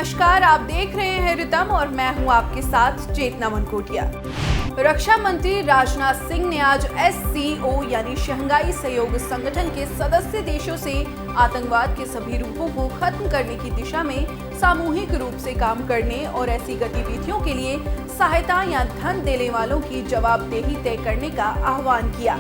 नमस्कार, आप देख रहे हैं रितम और मैं हूं आपके साथ चेतना मनकोटिया। रक्षा मंत्री राजनाथ सिंह ने आज SCO यानी शंघाई सहयोग संगठन के सदस्य देशों से आतंकवाद के सभी रूपों को खत्म करने की दिशा में सामूहिक रूप से काम करने और ऐसी गतिविधियों के लिए सहायता या धन देने वालों की जवाबदेही तय करने का आह्वान किया।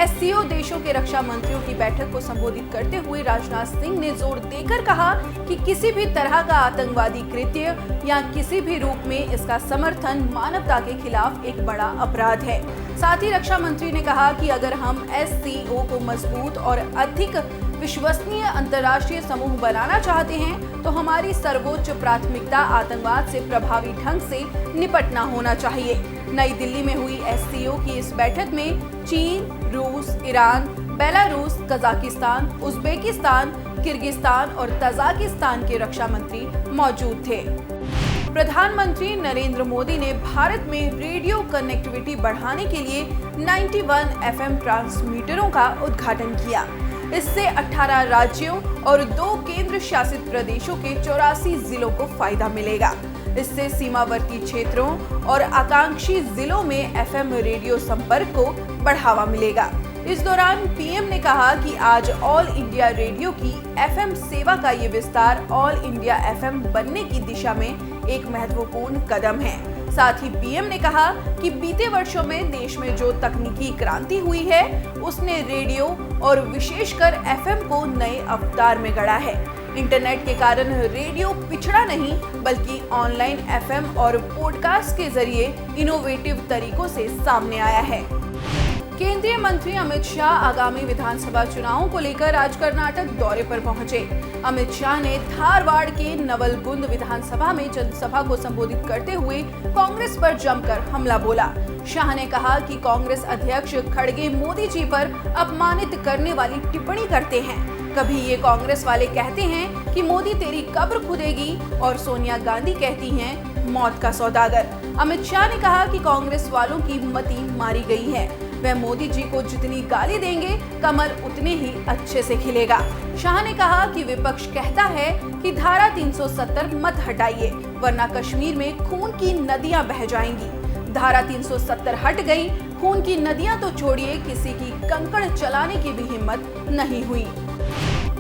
SCO देशों के रक्षा मंत्रियों की बैठक को संबोधित करते हुए राजनाथ सिंह ने जोर देकर कहा कि किसी भी तरह का आतंकवादी कृत्य या किसी भी रूप में इसका समर्थन मानवता के खिलाफ एक बड़ा अपराध है। साथ ही रक्षा मंत्री ने कहा कि अगर हम SCO को मजबूत और अधिक विश्वसनीय अंतर्राष्ट्रीय समूह बनाना चाहते हैं तो हमारी सर्वोच्च प्राथमिकता आतंकवाद से प्रभावी ढंग से निपटना होना चाहिए। नई दिल्ली में हुई SCO की इस बैठक में चीन, रूस, Iran, Belarus, Kazakhstan, Uzbekistan, Kyrgyzstan और तजाकिस्तान के रक्षा मंत्री मौजूद थे। प्रधानमंत्री नरेंद्र मोदी ने भारत में रेडियो कनेक्टिविटी बढ़ाने के लिए 91 FM ट्रांसमीटरों का उद्घाटन किया। इससे 18 राज्यों और 2 केंद्र शासित प्रदेशों के 84 जिलों को फायदा मिलेगा। इससे सीमावर्ती क्षेत्रों और आकांक्षी जिलों में FM रेडियो संपर्क को बढ़ावा मिलेगा। इस दौरान PM ने कहा कि आज ऑल इंडिया रेडियो की FM सेवा का ये विस्तार ऑल इंडिया FM बनने की दिशा में एक महत्वपूर्ण कदम है। साथ ही PM ने कहा कि बीते वर्षों में देश में जो तकनीकी क्रांति हुई है उसने रेडियो और विशेषकर FM को नए अवतार में गढ़ा है। इंटरनेट के कारण रेडियो पिछड़ा नहीं बल्कि ऑनलाइन FM और पॉडकास्ट के जरिए इनोवेटिव तरीकों से सामने आया है। केंद्रीय मंत्री अमित शाह आगामी विधानसभा चुनावों को लेकर आज कर्नाटक दौरे पर पहुंचे। अमित शाह ने धारवाड़ के नवलगुंद विधानसभा में जनसभा को संबोधित करते हुए कांग्रेस पर जमकर हमला बोला। शाह ने कहा कि कांग्रेस अध्यक्ष खड़गे मोदी जी पर अपमानित करने वाली टिप्पणी करते हैं। कभी ये कांग्रेस वाले कहते हैं कि मोदी तेरी कब्र खुदेगी और सोनिया गांधी कहती हैं मौत का सौदागर। अमित शाह ने कहा कि कांग्रेस वालों की मति मारी गई है। वह मोदी जी को जितनी गाली देंगे कमल उतने ही अच्छे से खिलेगा। शाह ने कहा कि विपक्ष कहता है कि धारा 370 मत हटाइए वरना कश्मीर में खून की नदियां बह जाएंगी। धारा 370 हट गई, खून की नदियां तो छोड़िए किसी की कंकड़ चलाने की भी हिम्मत नहीं हुई।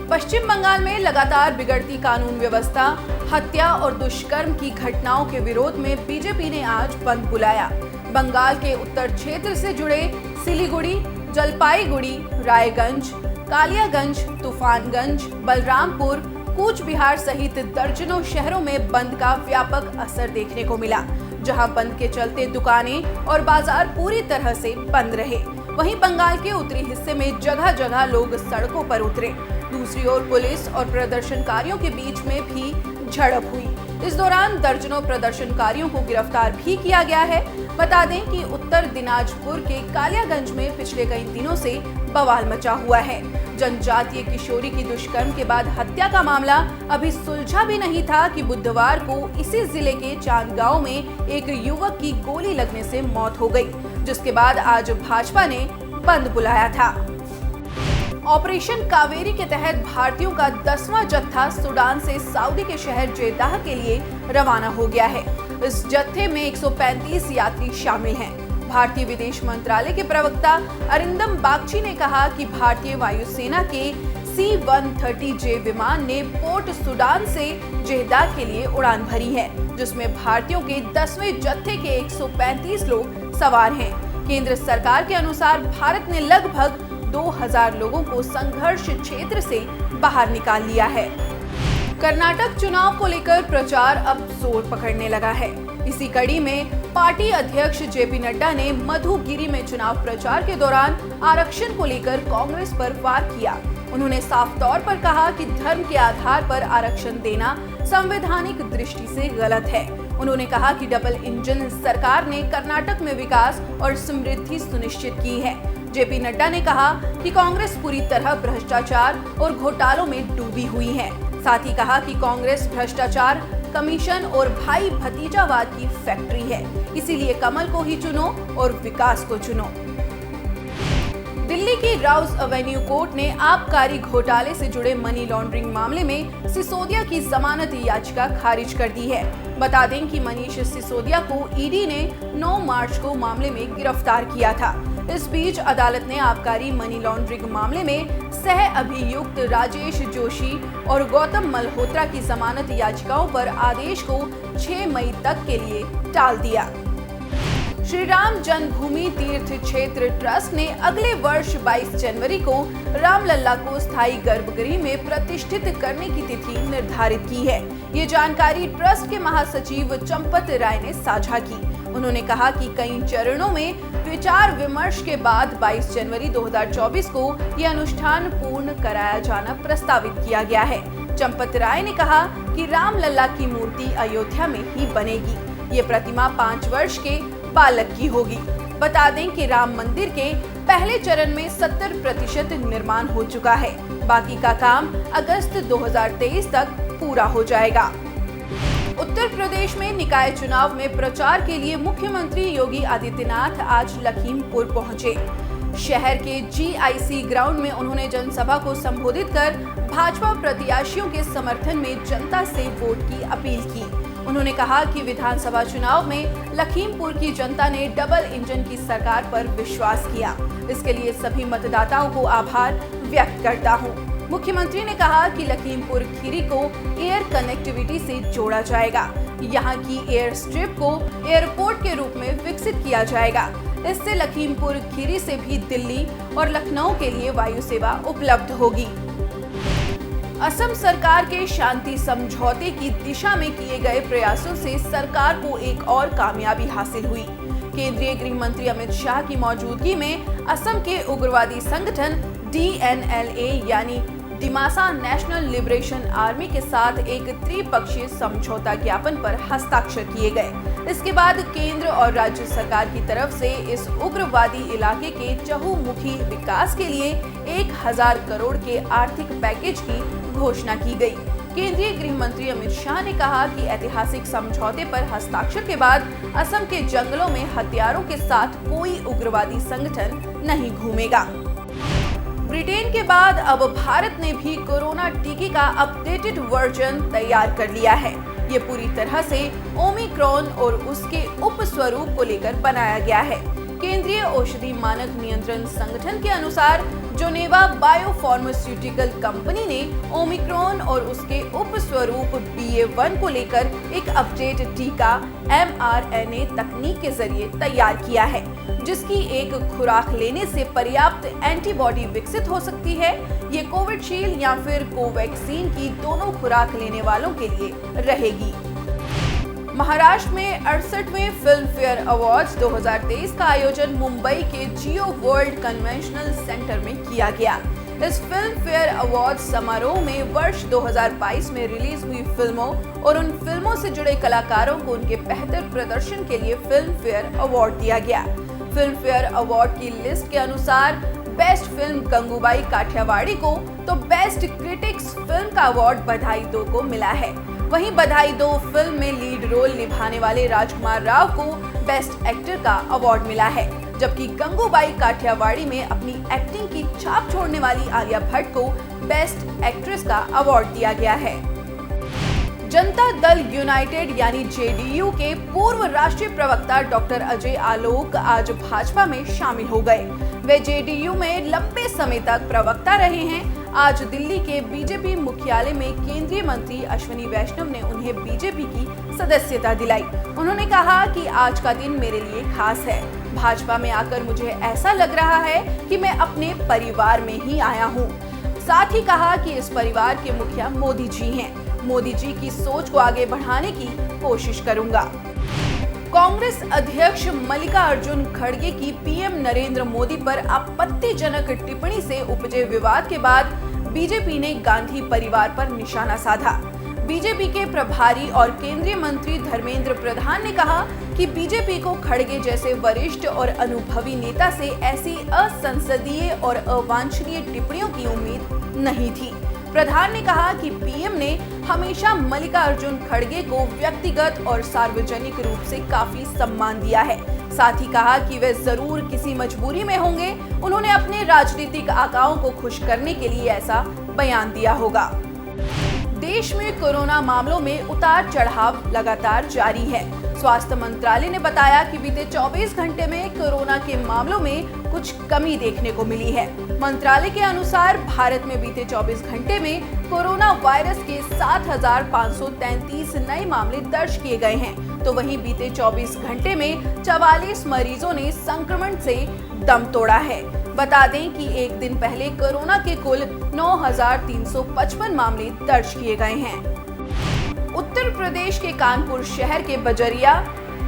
पश्चिम बंगाल में लगातार बिगड़ती कानून व्यवस्था, हत्या और दुष्कर्म की घटनाओं के विरोध में बीजेपी ने आज बंद बुलाया। बंगाल के उत्तर क्षेत्र से जुड़े सिलीगुड़ी, जलपाईगुड़ी, रायगंज, कालियागंज, तूफानगंज, बलरामपुर, कूच बिहार सहित दर्जनों शहरों में बंद का व्यापक असर देखने को मिला, जहां बंद के चलते दुकानें और बाजार पूरी तरह से बंद रहे। वहीं बंगाल के उत्तरी हिस्से में जगह जगह लोग सड़कों पर उतरे। दूसरी ओर पुलिस और प्रदर्शनकारियों के बीच में भी झड़प हुई। इस दौरान दर्जनों प्रदर्शनकारियों को गिरफ्तार भी किया गया है। बता दें कि उत्तर दिनाजपुर के कालियागंज में पिछले कई दिनों से बवाल मचा हुआ है। जनजातीय किशोरी की दुष्कर्म के बाद हत्या का मामला अभी सुलझा भी नहीं था कि बुधवार को इसी जिले के चांद गांव में एक युवक की गोली लगने से मौत हो गई, जिसके बाद आज भाजपा ने बंद बुलाया था। ऑपरेशन कावेरी के तहत भारतीयों का 10वां जत्था सूडान से सऊदी के शहर जेद्दाह के लिए रवाना हो गया है। इस जत्थे में 135 यात्री शामिल हैं। भारतीय विदेश मंत्रालय के प्रवक्ता अरिंदम बागची ने कहा कि भारतीय वायुसेना के C-130J विमान ने पोर्ट सूडान से जेद्दाह के लिए उड़ान भरी है, जिसमें भारतीयों के 10वें जत्थे के 135 लोग सवार हैं। केंद्र सरकार के अनुसार भारत ने लगभग 2000 लोगों को संघर्ष क्षेत्र से बाहर निकाल लिया है। कर्नाटक चुनाव को लेकर प्रचार अब जोर पकड़ने लगा है। इसी कड़ी में पार्टी अध्यक्ष JP नड्डा ने मधुगिरी में चुनाव प्रचार के दौरान आरक्षण को लेकर कांग्रेस पर वार किया। उन्होंने साफ तौर पर कहा कि धर्म के आधार पर आरक्षण देना संवैधानिक दृष्टि से गलत है। उन्होंने कहा कि डबल इंजन सरकार ने कर्नाटक में विकास और समृद्धि सुनिश्चित की है। JP नड्डा ने कहा कि कांग्रेस पूरी तरह भ्रष्टाचार और घोटालों में डूबी हुई है। साथ ही कहा कि कांग्रेस भ्रष्टाचार, कमीशन और भाई भतीजावाद की फैक्ट्री है, इसीलिए कमल को ही चुनो और विकास को चुनो। दिल्ली की राउस एवेन्यू कोर्ट ने आबकारी घोटाले से जुड़े मनी लॉन्ड्रिंग मामले में सिसोदिया की जमानत याचिका खारिज कर दी है। बता दें कि मनीष सिसोदिया को ईडी ने 9 मार्च को मामले में गिरफ्तार किया था। इस बीच अदालत ने आबकारी मनी लॉन्ड्रिंग मामले में सह अभियुक्त राजेश जोशी और गौतम मल्होत्रा की जमानत याचिकाओं पर आदेश को 6 मई तक के लिए टाल दिया। श्री राम जन्मभूमि तीर्थ क्षेत्र ट्रस्ट ने अगले वर्ष 22 जनवरी को रामलला को स्थायी गर्भगृह में प्रतिष्ठित करने की तिथि निर्धारित की है। ये जानकारी ट्रस्ट के महासचिव चंपत राय ने साझा की। उन्होंने कहा कि कई चरणों में विचार विमर्श के बाद 22 जनवरी 2024 को यह अनुष्ठान पूर्ण कराया जाना प्रस्तावित किया गया है। चंपत राय ने कहा कि रामलला की मूर्ति अयोध्या में ही बनेगी। ये प्रतिमा 5 वर्ष के बालक की होगी। बता दें कि राम मंदिर के पहले चरण में 70% निर्माण हो चुका है। बाकी का काम अगस्त 2023 तक पूरा हो जाएगा। उत्तर प्रदेश में निकाय चुनाव में प्रचार के लिए मुख्यमंत्री योगी आदित्यनाथ आज लखीमपुर पहुंचे। शहर के GIC ग्राउंड में उन्होंने जनसभा को संबोधित कर भाजपा प्रत्याशियों के समर्थन में जनता से वोट की अपील की। उन्होंने कहा कि विधानसभा चुनाव में लखीमपुर की जनता ने डबल इंजन की सरकार पर विश्वास किया। इसके लिए सभी मतदाताओं को आभार व्यक्त करता हूं। मुख्यमंत्री ने कहा कि लखीमपुर खीरी को एयर कनेक्टिविटी से जोड़ा जाएगा। यहां की एयर स्ट्रिप को एयरपोर्ट के रूप में विकसित किया जाएगा। इससे लखीमपुर खीरी से भी दिल्ली और लखनऊ के लिए वायु सेवा उपलब्ध होगी। असम सरकार के शांति समझौते की दिशा में किए गए प्रयासों से सरकार को एक और कामयाबी हासिल हुई। केंद्रीय गृह मंत्री अमित शाह की मौजूदगी में असम के उग्रवादी संगठन DNLA यानी दिमासा नेशनल लिबरेशन आर्मी के साथ एक त्रिपक्षीय समझौता ज्ञापन पर हस्ताक्षर किए गए। इसके बाद केंद्र और राज्य सरकार की तरफ से इस उग्रवादी इलाके के चहुमुखी विकास के लिए 1000 करोड़ के आर्थिक पैकेज की घोषणा की गई। केंद्रीय गृह मंत्री अमित शाह ने कहा कि ऐतिहासिक समझौते पर हस्ताक्षर के बाद असम के जंगलों में हथियारों के साथ कोई उग्रवादी संगठन नहीं घूमेगा। ब्रिटेन के बाद अब भारत ने भी कोरोना टीके का अपडेटेड वर्जन तैयार कर लिया है। ये पूरी तरह से ओमिक्रॉन और उसके उपस्वरूप को लेकर बनाया गया है। केंद्रीय औषधि मानक नियंत्रण संगठन के अनुसार जोनेवा बायोफार्मास्यूटिकल कंपनी ने ओमिक्रॉन और उसके उपस्वरूप BA.1 को लेकर एक अपडेट टीका mRNA तकनीक के जरिए तैयार किया है, जिसकी एक खुराक लेने से पर्याप्त एंटीबॉडी विकसित हो सकती है। ये कोविशील्ड या फिर कोवैक्सीन की दोनों खुराक लेने वालों के लिए रहेगी। महाराष्ट्र में 68वें फिल्म फेयर अवार्ड्स 2023 का आयोजन मुंबई के जियो वर्ल्ड कन्वेंशनल सेंटर में किया गया। इस फिल्म फेयर अवार्ड समारोह में वर्ष 2022 में रिलीज हुई फिल्मों और उन फिल्मों से जुड़े कलाकारों को उनके बेहतर प्रदर्शन के लिए फिल्म फेयर अवार्ड दिया गया। फिल्म फेयर अवार्ड की लिस्ट के अनुसार बेस्ट फिल्म गंगूबाई काठियावाड़ी को तो बेस्ट क्रिटिक्स फिल्म का अवार्ड बधाई 2 को मिला है। वहीं बधाई 2 फिल्म में लीड रोल निभाने वाले राजकुमार राव को बेस्ट एक्टर का अवार्ड मिला है, जबकि गंगूबाई काठियावाड़ी में अपनी एक्टिंग की छाप छोड़ने वाली आलिया भट्ट को बेस्ट एक्ट्रेस का अवार्ड दिया गया है। जनता दल यूनाइटेड यानी JDU के पूर्व राष्ट्रीय प्रवक्ता डॉक्टर अजय आलोक आज भाजपा में शामिल हो गए। वे JDU में लंबे समय तक प्रवक्ता रहे हैं। आज दिल्ली के बीजेपी मुख्यालय में केंद्रीय मंत्री अश्विनी वैष्णव ने उन्हें बीजेपी की सदस्यता दिलाई। उन्होंने कहा कि आज का दिन मेरे लिए खास है। भाजपा में आकर मुझे ऐसा लग रहा है कि मैं अपने परिवार में ही आया हूँ। साथ ही कहा कि इस परिवार के मुखिया मोदी जी हैं। मोदी जी की सोच को आगे बढ़ाने की कोशिश करूंगा। कांग्रेस अध्यक्ष मल्लिकार्जुन खड़गे की PM नरेंद्र मोदी पर आपत्तिजनक टिप्पणी से उपजे विवाद के बाद बीजेपी ने गांधी परिवार पर निशाना साधा। बीजेपी के प्रभारी और केंद्रीय मंत्री धर्मेंद्र प्रधान ने कहा कि बीजेपी को खड़गे जैसे वरिष्ठ और अनुभवी नेता से ऐसी असंसदीय और अवांछनीय टिप्पणियों की उम्मीद नहीं थी। प्रधान ने कहा कि PM ने हमेशा मल्लिकार्जुन खड़गे को व्यक्तिगत और सार्वजनिक रूप से काफी सम्मान दिया है। साथ ही कहा कि वे जरूर किसी मजबूरी में होंगे। उन्होंने अपने राजनीतिक आकाओं को खुश करने के लिए ऐसा बयान दिया होगा। देश में कोरोना मामलों में उतार चढ़ाव लगातार जारी है। स्वास्थ्य मंत्रालय ने बताया कि बीते 24 घंटे में कोरोना के मामलों में कुछ कमी देखने को मिली है। मंत्रालय के अनुसार भारत में बीते 24 घंटे में कोरोना वायरस के 7,533 नए मामले दर्ज किए गए हैं, तो वहीं बीते 24 घंटे में 44 मरीजों ने संक्रमण से दम तोड़ा है। बता दें कि एक दिन पहले कोरोना के कुल 9,355 मामले दर्ज किए गए हैं। उत्तर प्रदेश के कानपुर शहर के बजरिया,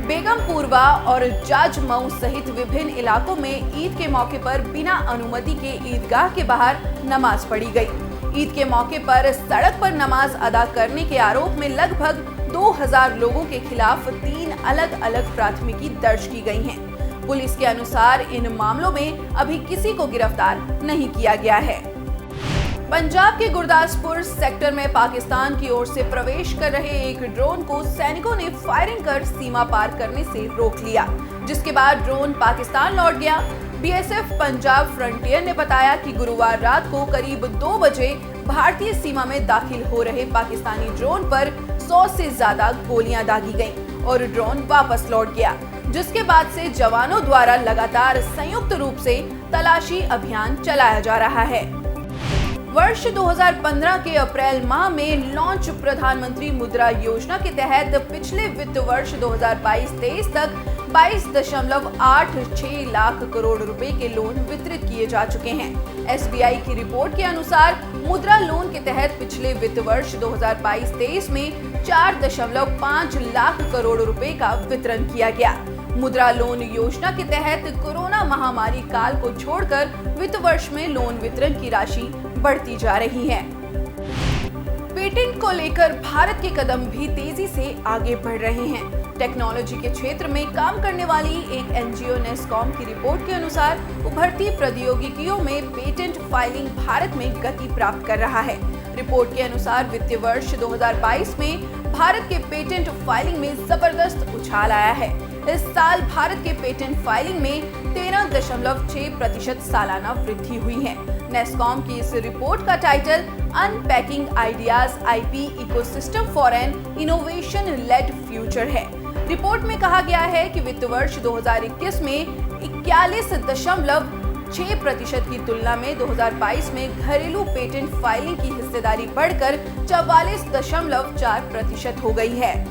बेगमपुरवा और जाजमऊ सहित विभिन्न इलाकों में ईद के मौके पर बिना अनुमति के ईदगाह के बाहर नमाज पढ़ी गई। ईद के मौके पर सड़क पर नमाज अदा करने के आरोप में लगभग 2,000 लोगों के खिलाफ 3 अलग अलग प्राथमिकी दर्ज की गई हैं। पुलिस के अनुसार इन मामलों में अभी किसी को गिरफ्तार नहीं किया गया है। पंजाब के गुरदासपुर सेक्टर में पाकिस्तान की ओर से प्रवेश कर रहे एक ड्रोन को सैनिकों ने फायरिंग कर सीमा पार करने से रोक लिया, जिसके बाद ड्रोन पाकिस्तान लौट गया। बीएसएफ पंजाब फ्रंटियर ने बताया कि गुरुवार रात को करीब 2 बजे भारतीय सीमा में दाखिल हो रहे पाकिस्तानी ड्रोन पर 100 से ज्यादा गोलियां दागी गईं और ड्रोन वापस लौट गया, जिसके बाद से जवानों द्वारा लगातार संयुक्त रूप से तलाशी अभियान चलाया जा रहा है। वर्ष 2015 के अप्रैल माह में लॉन्च प्रधानमंत्री मुद्रा योजना के तहत पिछले वित्त वर्ष 2022-23 तक 22.86 लाख करोड़ रुपए के लोन वितरित किए जा चुके हैं। एसबीआई की रिपोर्ट के अनुसार मुद्रा लोन के तहत पिछले वित्त वर्ष 2022-23 में 4.5 लाख करोड़ रुपए का वितरण किया गया। मुद्रा लोन योजना के तहत कोरोना महामारी काल को छोड़कर वित्त वर्ष में लोन वितरण की राशि बढ़ती जा रही है। पेटेंट को लेकर भारत के कदम भी तेजी से आगे बढ़ रहे हैं। टेक्नोलॉजी के क्षेत्र में काम करने वाली एक एनजीओ नेस्कॉम की रिपोर्ट के अनुसार उभरती प्रौद्योगिकियों में पेटेंट फाइलिंग भारत में गति प्राप्त कर रहा है। रिपोर्ट के अनुसार वित्तीय वर्ष 2022 में भारत के पेटेंट फाइलिंग में जबरदस्त उछाल आया है। इस साल भारत के पेटेंट फाइलिंग में 13.6% सालाना वृद्धि हुई है। नेस्कॉम की इस रिपोर्ट का title unpacking ideas IP ecosystem for an innovation led future है। रिपोर्ट में कहा गया है कि वित्त वर्ष 2021 में 41.6% की तुलना में 2022 में घरेलू पेटेंट फाइलिंग की हिस्सेदारी बढ़कर 44.4% हो गई है।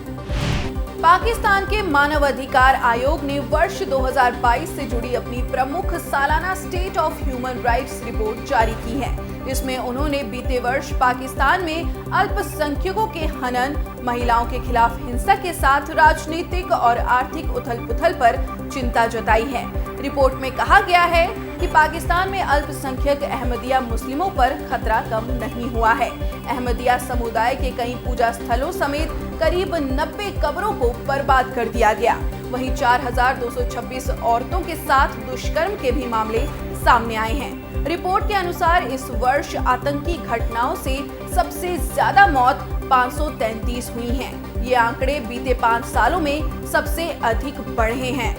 पाकिस्तान के मानवाधिकार आयोग ने वर्ष 2022 से जुड़ी अपनी प्रमुख सालाना state of human rights report जारी की है। इसमें उन्होंने बीते वर्ष पाकिस्तान में अल्पसंख्यकों के हनन, महिलाओं के खिलाफ हिंसा के साथ राजनीतिक और आर्थिक उथल-पुथल पर चिंता जताई है। रिपोर्ट में कहा गया है कि पाकिस्तान में अल्पसंख्यक अहमदिया मुस्लिमों पर खतरा कम नहीं हुआ है। अहमदिया समुदाय के कई पूजा स्थलों समेत करीब 90 कब्रों को बर्बाद कर दिया गया। वहीं 4,226 औरतों के साथ दुष्कर्म के भी मामले सामने आए हैं। रिपोर्ट के अनुसार इस वर्ष आतंकी घटनाओं से सबसे ज्यादा मौत 533 हुई हैं। ये आंकड़े बीते 5 सालों में सबसे अधिक बढ़े हैं।